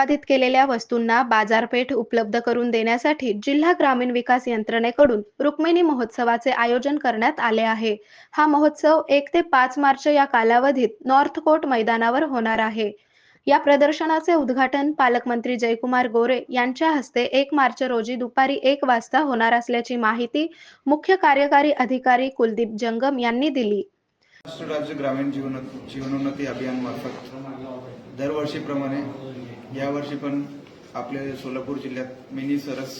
उत्पादित केलेल्या वस्तूंना बाजारपेठ उपलब्ध करून देण्यासाठी जिल्हा ग्रामीण विकास यंत्रणेकडून रुक्मिणी महोत्सवाचे आयोजन करण्यात आले आहे। हा महोत्सव 1 ते 5 मार्च या कालावधीत नॉर्थ कोर्ट मैदानावर होणार आहे। या प्रदर्शनाचे उद्घाटन पालकमंत्री जयकुमार गोरे यांच्या हस्ते 1 मार्च रोजी दुपारी 1 वाजता होणार असल्याची माहिती मुख्य कार्यकारी अधिकारी कुलदीप जंगम यांनी दिली। महाराष्ट्र राज्य ग्रामीण जीवनोन्नती अभियान मार्फत दरवर्षीप्रमाणे यावर्षी पण आपले सोलापूर जिल्ह्यात मिनी सरस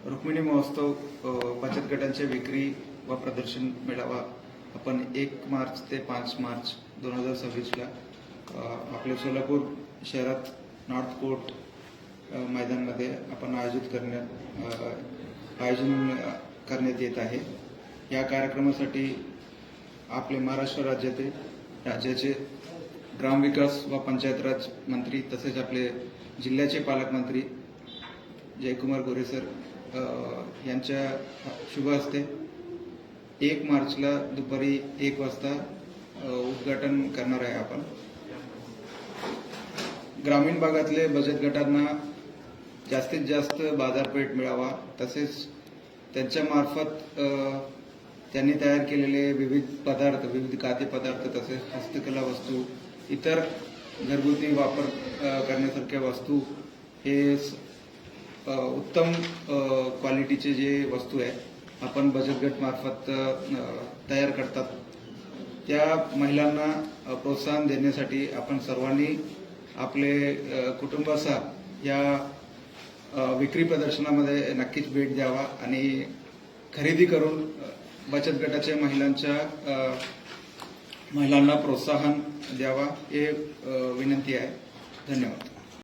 रुक्मिणी महोत्सव बचत गटांच्या विक्री व प्रदर्शन मेळावा आपण 1 मार्च ते 5 मार्च 2026 आपल्या सोलापूर शहरात नॉर्थ कोर्ट मैदानामध्ये आपण आयोजन करण्यात येत आहे। या कार्यक्रमासाठी आपले महाराष्ट्र राज्याचे ग्रामविकास व पंचायत राज मंत्री तसेच आपले जिल्ह्याचे पालकमंत्री जयकुमार गोरे सर यांच्या शुभ हस्ते 1 मार्चला दुपारी 1 वाजता उद्घाटन करणार आहे। आपण ग्रामीण भागातले बचत गटांना जास्तीत जास्त बाजारपेठ मिळावा, तसेच त्यांच्या मार्फत त्यांनी तयार केलेले विविध खाद्यपदार्थ तसेच हस्तकला वस्तू, इतर घरगुती वापर करण्यासारख्या वस्तू हे उत्तम क्वालिटीचे जे वस्तू आहे आपण बचत गट मार्फत तयार करतात। त्या महिलांना प्रोत्साहन देण्यासाठी आपण सर्वांनी आपले कुटुंबासह या विक्री प्रदर्शनामध्ये नक्कीच भेट द्यावा आणि खरेदी करून बचत गटाच्या महिलांना प्रोत्साहन द्यावा हे विनंती आहे। धन्यवाद।